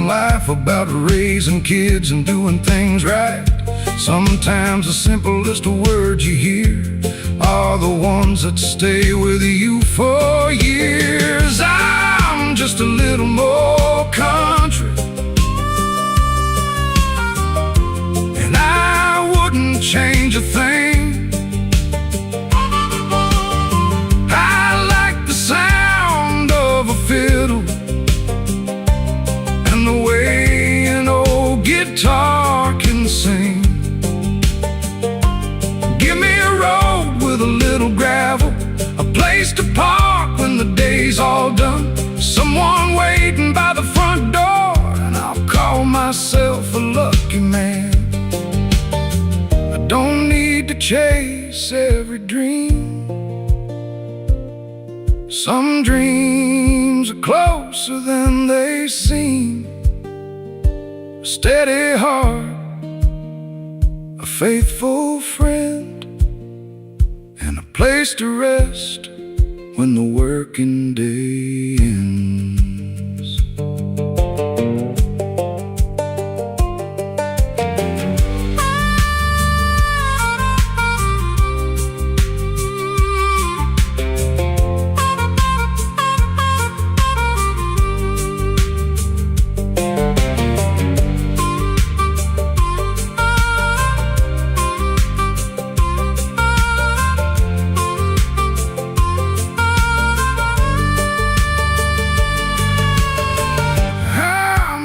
in life about raising kids and doing things right. Sometimes the simplest words you hear are the ones that stay with you for years. I'm just a little more country, and I wouldn't change a thing. I like the sound of a fiddle and the way an old guitar can sing. Give me a road with a little gravel, a place to park when the day's all done, someone waiting by the front door, and I'll call myself a lucky man. I don't need to chase every dream. Some dreams are closer than they seem. A steady heart, a faithful friend, and a place to rest when the working day ends.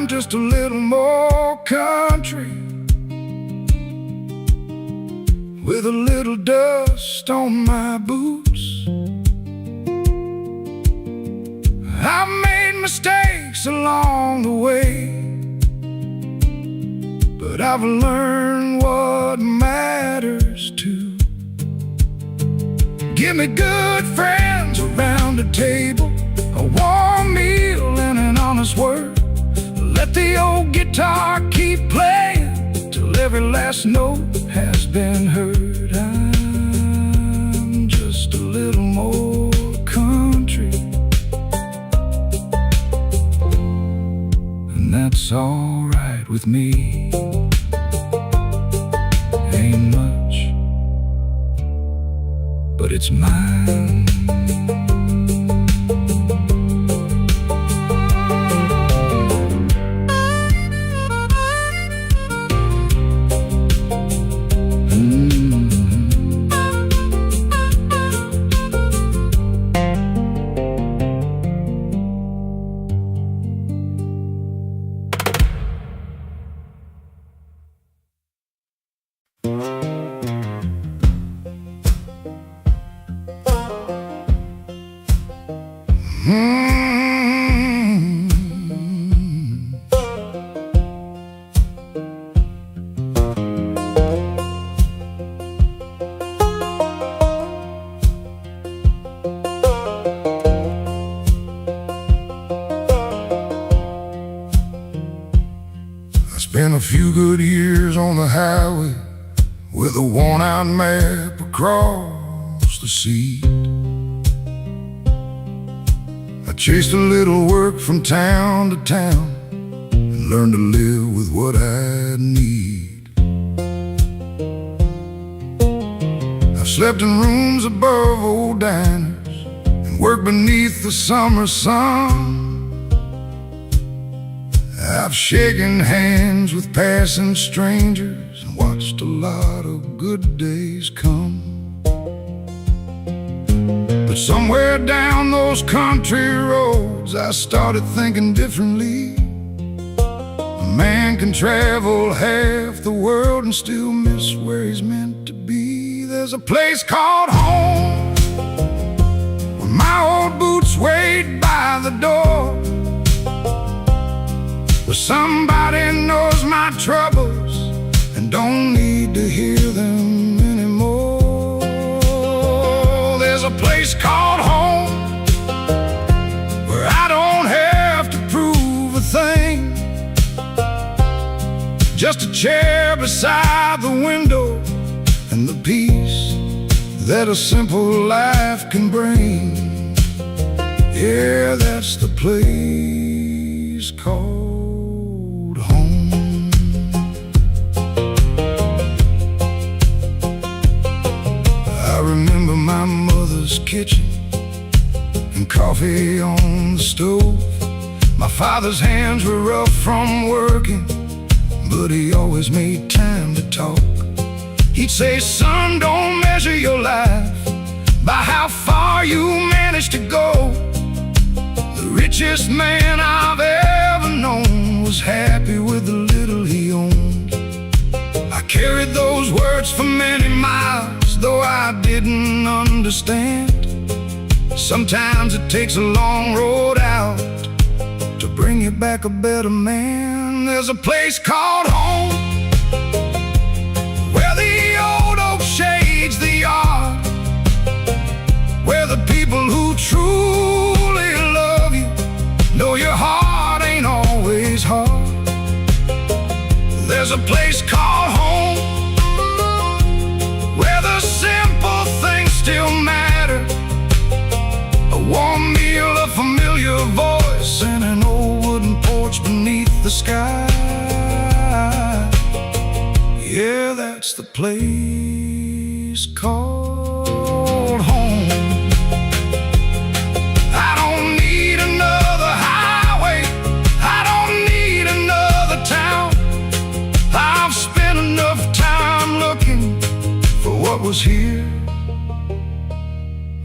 Just a little more country, with a little dust on my boots. I've made mistakes along the way, but I've learned what matters too. Give me good friends around the table, a warm meal and an honest word. Let the old guitar keep playing till every last note has been heard. I'm just a little more country, and that's all right with me. Ain't much, but it's mine. Spent a few good years on the highway with a worn-out map across the seat. I chased a little work from town to town and learned to live with what I need. I've slept in rooms above old diners and worked beneath the summer sun. I've shaken hands with passing strangers and watched a lot of good days come. But somewhere down those country roads I started thinking differently. A man can travel half the world and still miss where he's meant to be. There's a place called home, where my old boots wait by the door, where somebody knows my troubles and don't need to hear them anymore. There's a place called home, where I don't have to prove a thing. Just a chair beside the window and the peace that a simple life can bring. Yeah, that's the place called father's hands were rough from working, but he always made time to talk. He'd say, son, don't measure your life by how far you managed to go. The richest man I've ever known was happy with the little he owned. I carried those words for many miles, though I didn't understand. Sometimes it takes a long road out to bring you back a better man. There's a place called home, where the old oak shades the yard, where the people who truly love you know your heart ain't always hard. There's a place called home, where the simple things still matter. A warm meal, a familiar voice, and an old wooden porch beneath the sky. Yeah, that's the place called home. I don't need another highway, I don't need another town. I've spent enough time looking for what was here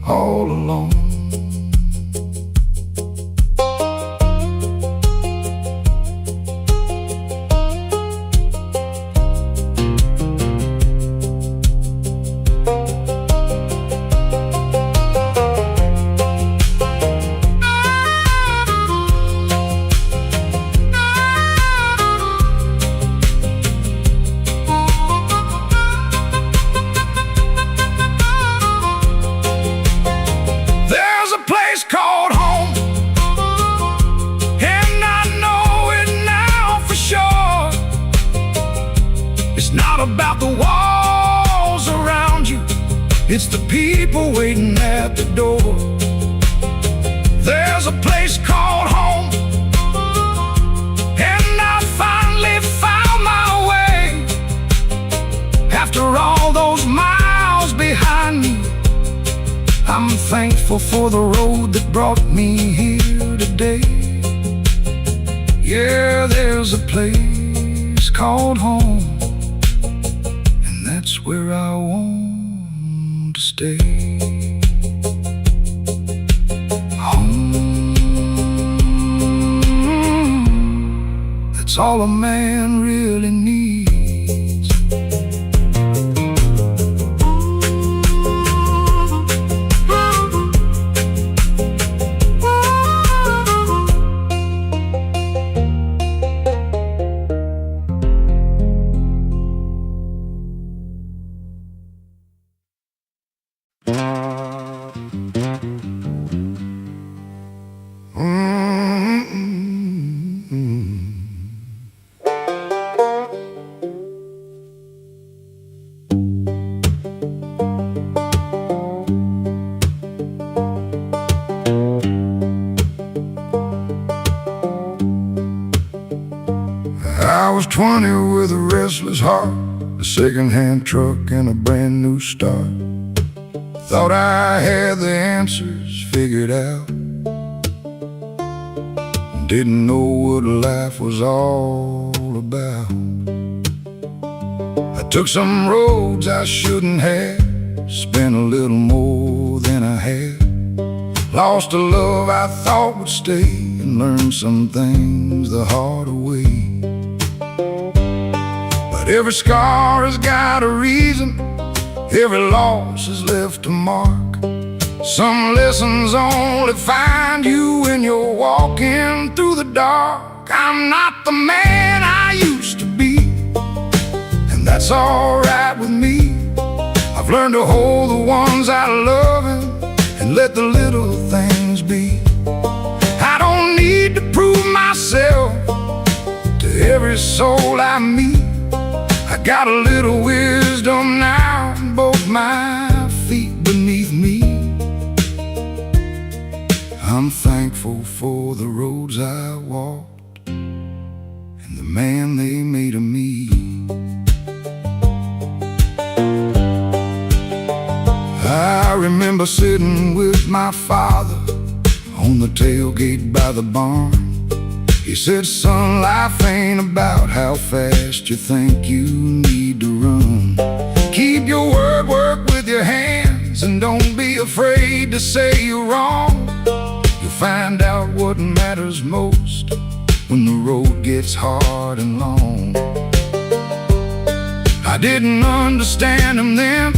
all along. About the walls around you, it's the people waiting at the door. There's a place called home, and I finally found my way. After all those miles behind me, I'm thankful for the road that brought me here today. Yeah, there's a place called home, that's where I want to stay. Home, that's all a man really needs. I was 20 with a restless heart, a second-hand truck and a brand new start. Thought I had the answers figured out, didn't know what life was all about. I took some roads I shouldn't have, spent a little more than I had, lost a love I thought would stay, and learned some things the hard way. But every scar has got a reason, every loss has left a mark. Some lessons only find you when you're walking through the dark. I'm not the man I used to be, and that's alright with me. I've learned to hold the ones I love and let the little things be. I don't need to prove myself to every soul I meet. I got a little wisdom now, both my feet beneath me. I'm thankful for the roads I walked and the man they made of me. I remember sitting with my father on the tailgate by the barn. He said, son, life ain't about how fast you think you need to run. Keep your word, work with your hands, and don't be afraid to say you're wrong. You'll find out what matters most when the road gets hard and long. I didn't understand him then,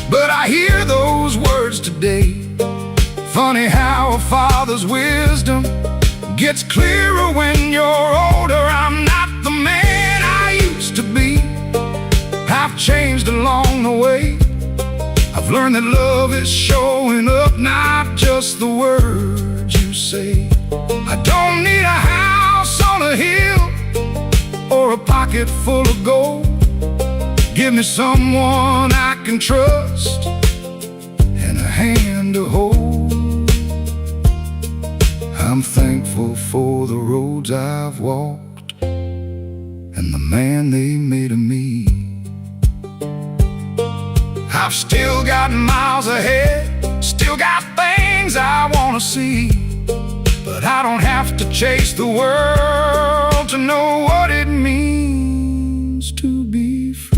but I hear those words today. Funny how a father's wisdom gets clearer when you're older. I'm not the man I used to be. I've changed along the way. I've learned that love is showing up, not just the words you say. I don't need a house on a hill or a pocket full of gold. Give me someone I can trust and a hand to hold. I'm thankful for the roads I've walked and the man they made of me. I've still got miles ahead, still got things I want to see, but I don't have to chase the world to know what it means to be free.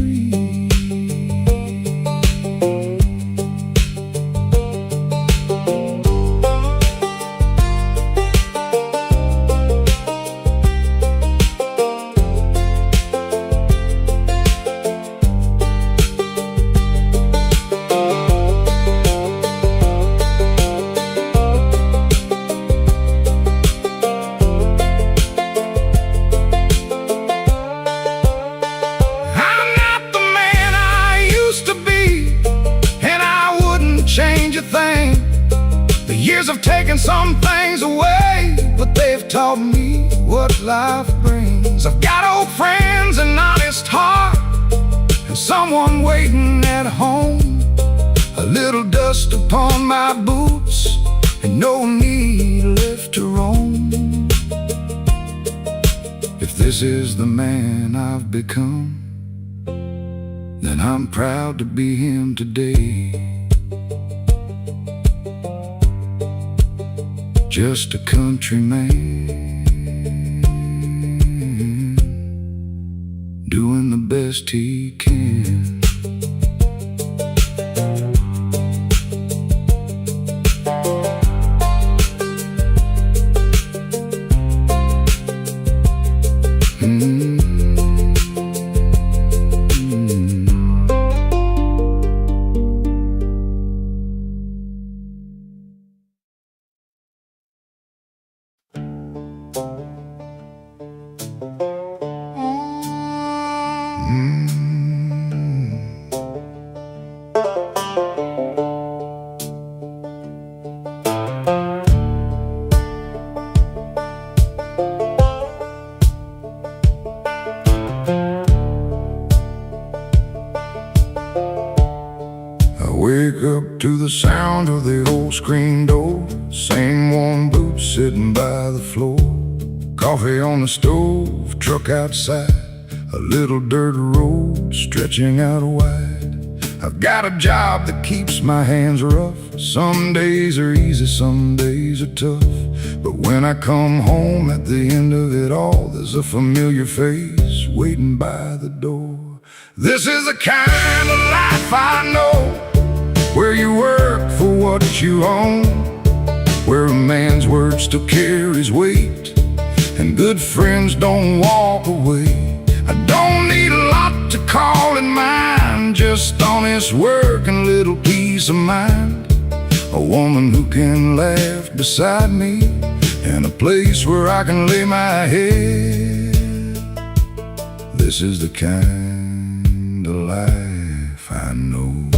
Have taken some things away, but they've taught me what life brings. I've got old friends, an honest heart, and someone waiting at home. A little dust upon my boots, and no need left to roam. If this is the man I've become, then I'm proud to be him today. Just a country man, doing the best he can. Wake up to the sound of the old screen door, same warm boots sitting by the floor, coffee on the stove, truck outside, a little dirt road stretching out wide. I've got a job that keeps my hands rough. Some days are easy, some days are tough, but when I come home at the end of it all, there's a familiar face waiting by the door. This is the kind of life I know, where you work for what you own, where a man's word still carries weight, and good friends don't walk away. I don't need a lot to call it mine, just honest work and a little peace of mind. A woman who can laugh beside me, and a place where I can lay my head. This is the kind of life I know.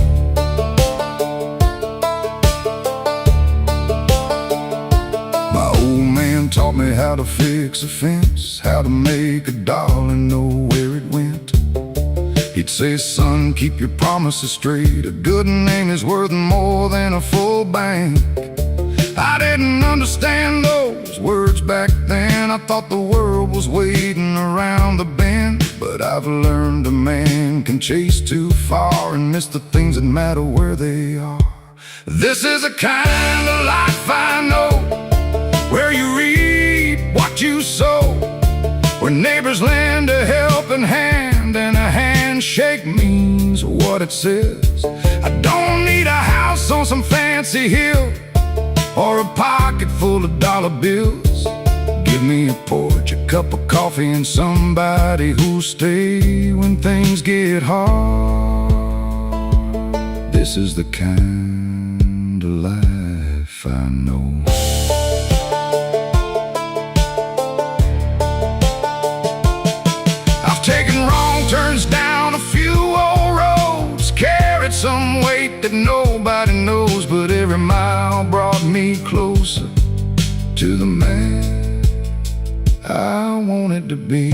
Taught me how to fix a fence, how to make a darlin know where it went. He'd say, son, keep your promises straight. A good name is worth more than a full bank. I didn't understand those words back then. I thought the world was waiting around the bend. But I've learned a man can chase too far and miss the things that matter where they are. This is a kind of life I know, where you read reap what you sow, where neighbors lend a helping hand and a handshake means what it says. I don't need a house on some fancy hill or a pocket full of dollar bills. Give me a porch, a cup of coffee, and somebody who'll stay when things get hard. This is the kind of life I know. I've taken wrong turns down a few old roads, carried some weight that nobody knows, but every mile brought me closer to the man I wanted to be.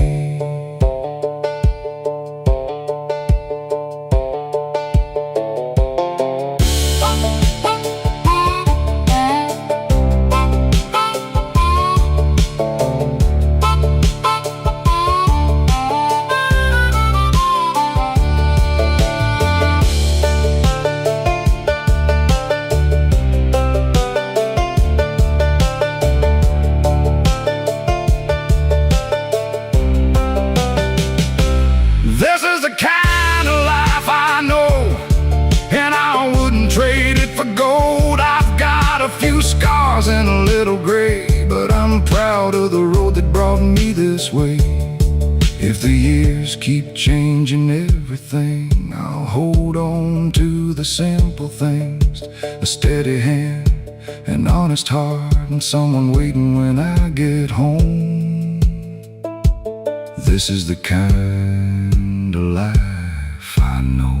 And a little gray, but I'm proud of the road that brought me this way. If the years keep changing everything, I'll hold on to the simple things: a steady hand, an honest heart, and someone waiting when I get home. This is the kind of life I know,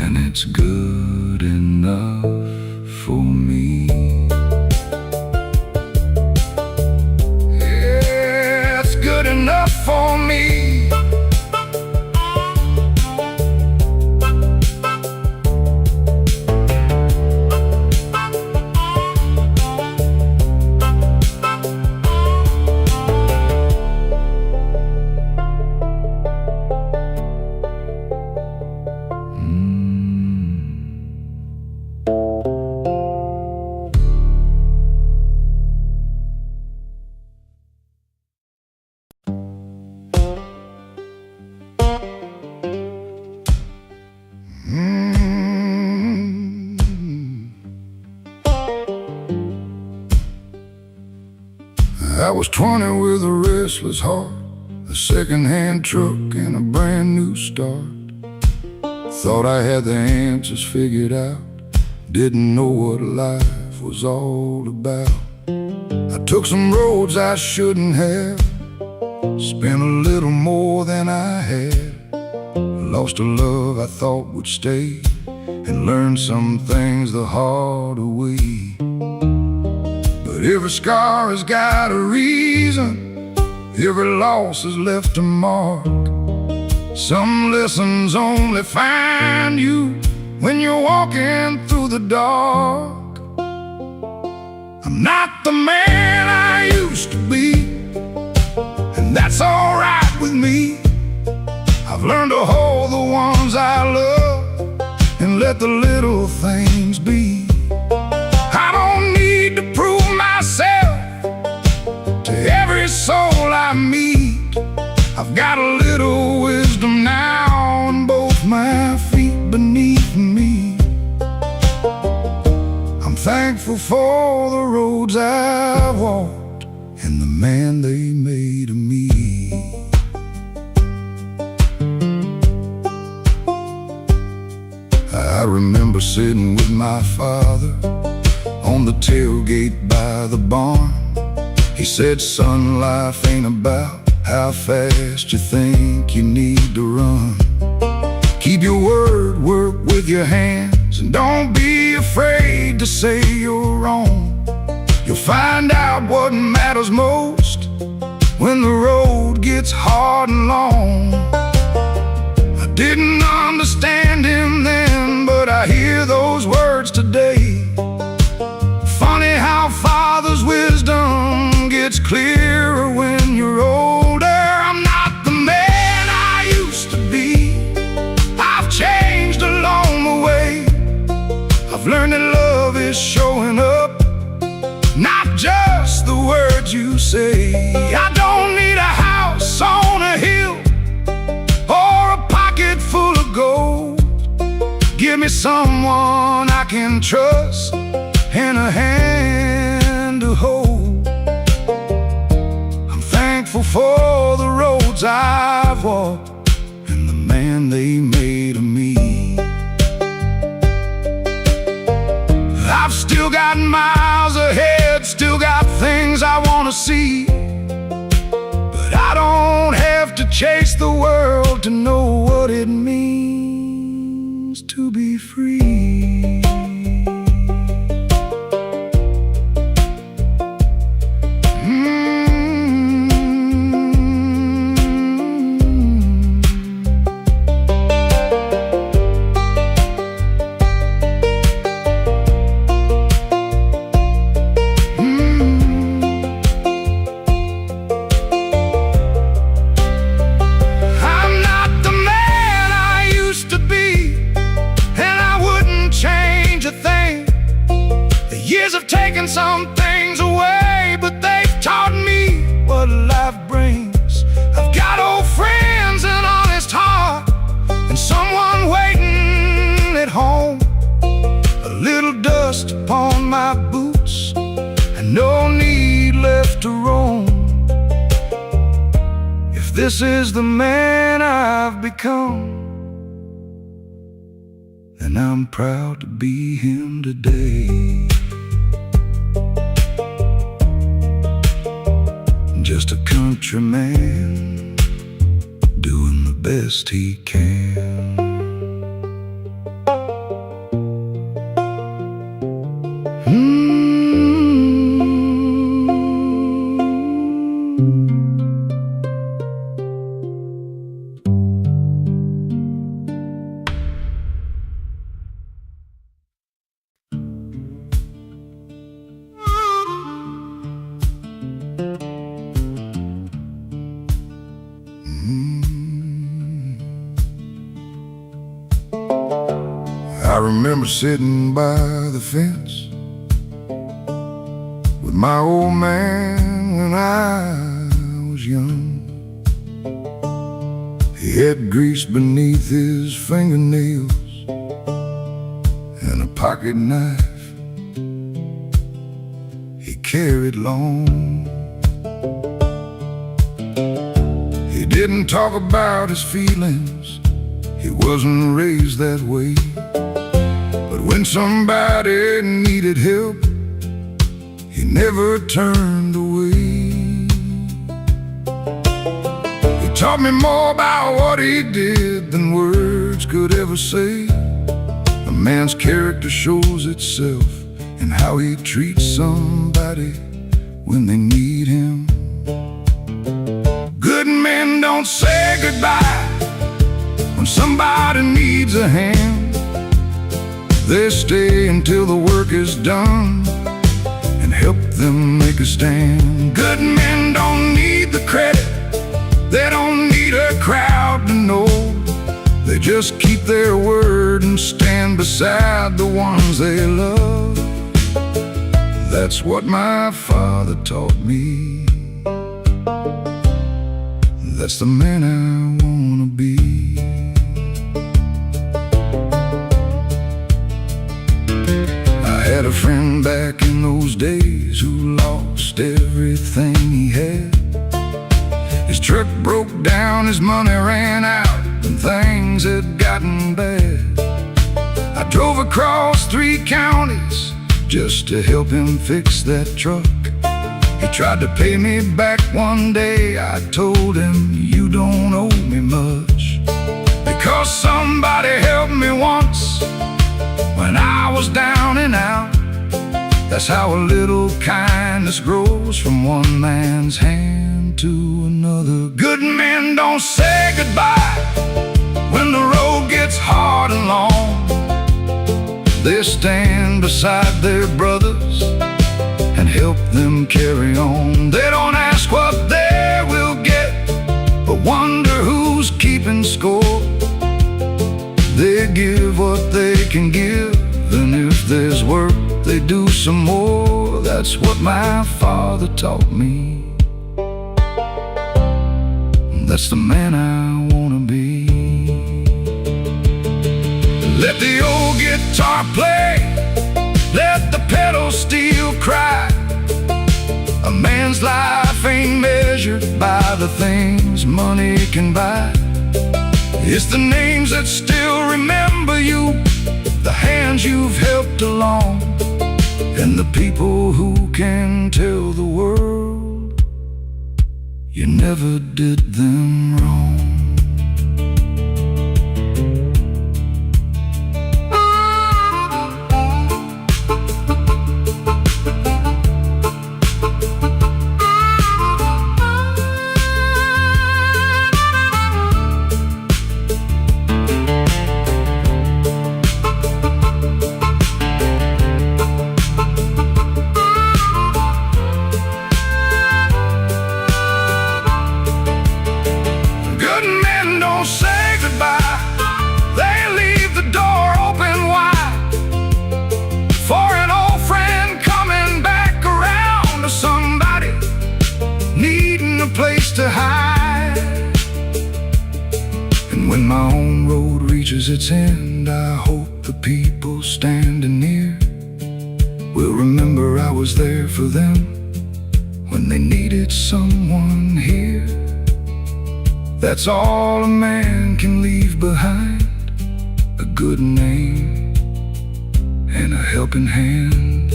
and it's good enough for me. Yeah, it's good enough for me. I was 20 with a restless heart, a second-hand truck and a brand new start. Thought I had the answers figured out, didn't know what life was all about. I took some roads I shouldn't have, spent a little more than I had, lost a love I thought would stay, and learned some things the hard way. But every scar has got a reason, every loss has left a mark. Some lessons only find you when you're walking through the dark. I'm not the man I used to be, and that's alright with me. I've learned to hold the ones I love and let the little things be. I don't need to prove myself to every soul I meet. I've got a little wisdom now and both my feet beneath me. I'm thankful for the roads I've walked and the man they made of me. I remember sitting with my father on the tailgate by the barn. He said, "Son, life ain't about how fast you think you need to run. Keep your word, work with your hands, and don't be afraid to say you're wrong. You'll find out what matters most when the road gets hard and long." I didn't understand him then, but I hear those words today. Funny how father's wisdom gets clearer when you're older. I'm not the man I used to be, I've changed along the way. I've learned that love is showing up, not day. I don't need a house on a hill or a pocket full of gold. Give me someone I can trust and a hand to hold. I'm thankful for the roads I've walked and the man they made of me. I've still got miles ahead, still got things I want to see, but I don't have to chase the world to know what it means to be free. Some things away, but they've taught me what life brings. I've got old friends, an honest heart, and someone waiting at home. A little dust upon my boots and no need left to roam. If this is the man I've become, then I'm proud to be him today. Just a countryman doing the best he can. I remember sitting by the fence with my old man when I was young. He had grease beneath his fingernails and a pocket knife he carried long. He didn't talk about his feelings, he wasn't raised that way. But when somebody needed help, he never turned away. He taught me more about what he did than words could ever say. A man's character shows itself in how he treats somebody when they need him. Good men don't say goodbye when somebody needs a hand. They stay until the work is done and help them make a stand. Good men don't need the credit, they don't need a crowd to know. They just keep their word and stand beside the ones they love. That's what my father taught me. That's the man I wanna be. I had a friend back in those days who lost everything he had. His truck broke down, his money ran out, and things had gotten bad. I drove across 3 counties just to help him fix that truck. He tried to pay me back one day. I told him, you don't owe me much, because somebody helped me once when I was down and out. That's how a little kindness grows from one man's hand to another. Good men don't say goodbye when the road gets hard and long. They stand beside their brothers and help them carry on. They don't ask what they will get, but wonder who's keeping score. They give what they can give, and if there's work, they do some more. That's what my father taught me. that's the man I wanna be. Let the old guitar play, let the pedal steel cry. A man's life ain't measured by the things money can buy. It's the names that still remember you, the hands you've helped along, and the people who can tell the world you never did them wrong. Place to hide. And when my own road reaches its end, I hope the people standing near will remember I was there for them when they needed someone here. That's all a man can leave behind, a good name and a helping hand.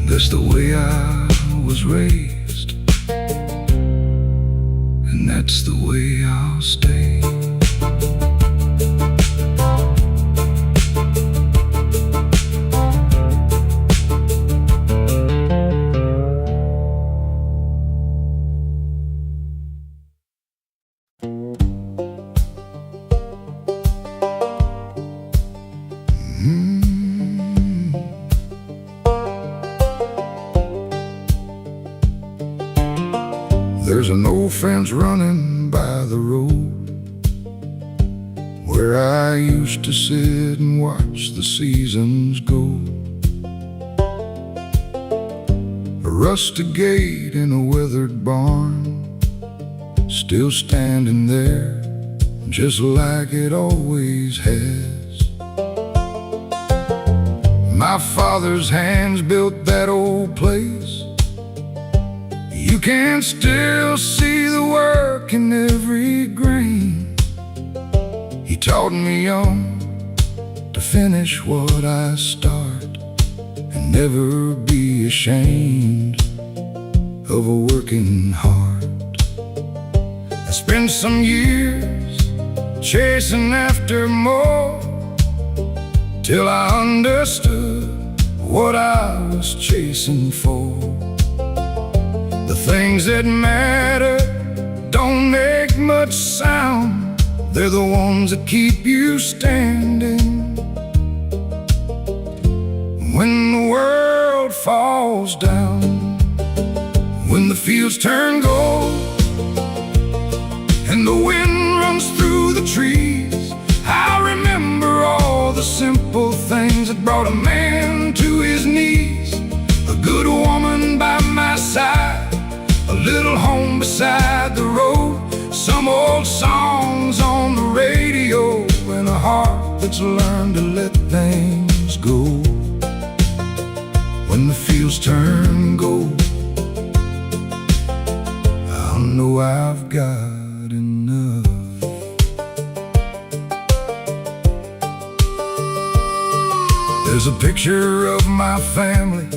That's the way I was raised, and that's the way I'll stay. There's an old fence running by the road where I used to sit and watch the seasons go. A rusted gate in a weathered barn, still standing there just like it always has. My father's hands built that old place. You can still see the work in every grain. He taught me young to finish what I start and never be ashamed of a working heart. I spent some years chasing after more till I understood what I was chasing for. The things that matter don't make much sound, they're the ones that keep you standing. When the world falls down, when the fields turn gold and the wind runs through the trees, I remember all the simple things that brought a man to his knees. A good woman by my side, a little home beside the road, some old songs on the radio, and a heart that's learned to let things go. When the fields turn gold, I'll know I've got enough. There's a picture of my family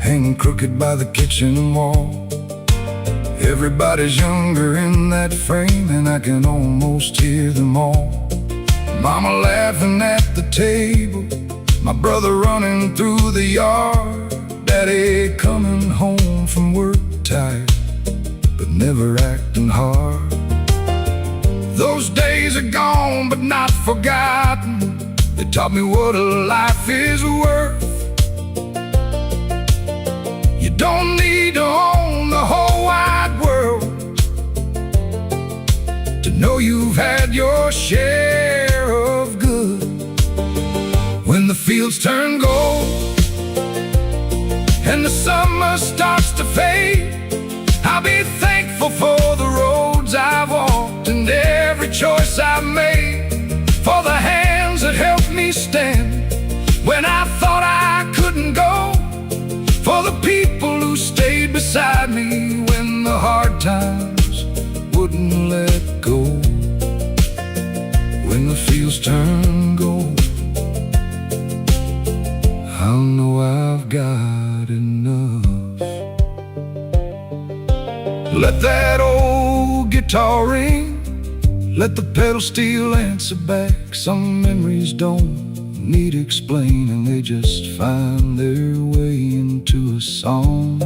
hanging crooked by the kitchen wall. Everybody's younger in that frame, and I can almost hear them all. Mama laughing at the table, my brother running through the yard, Daddy coming home from work tired, but never acting hard. Those days are gone but not forgotten. They taught me what a life is worth. You don't need to own the whole wide world to know you've had your share of good. When the fields turn gold and the summer starts to fade, I'll be thankful for the fields turn gold, I'll know I've got enough. Let that old guitar ring, let the pedal steel answer back. Some memories don't need explaining, they just find their way into a song.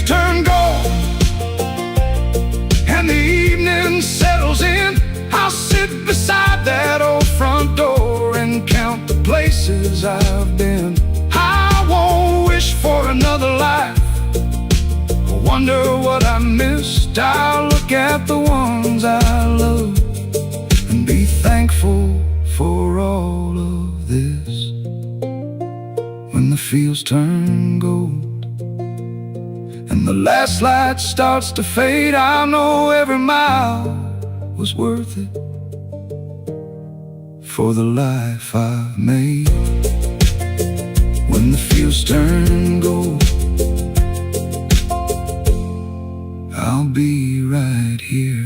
Turn gold and the evening settles in, I'll sit beside that old front door and count the places I've been. I won't wish for another life or wonder what I missed. I'll look at the ones I love and be thankful for all of this. When the fields turn gold and the last light starts to fade, I know every mile was worth it for the life I've made. When the fields turn gold, I'll be right here.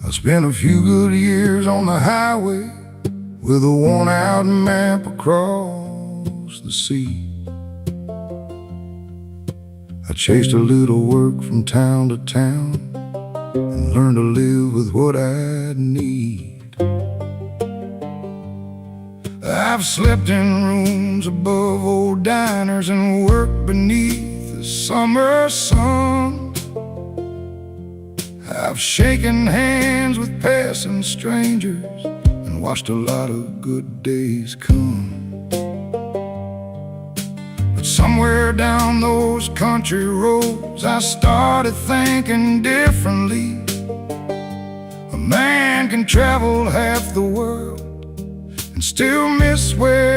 I spent a few good years on the highway with a worn-out map across the sea. I chased a little work from town to town and learned to live with what I'd need. I've slept in rooms above old diners and worked beneath the summer sun. I've shaken hands with passing strangers and watched a lot of good days come. But somewhere down those country roads I started thinking differently. A man can travel half the world and still miss where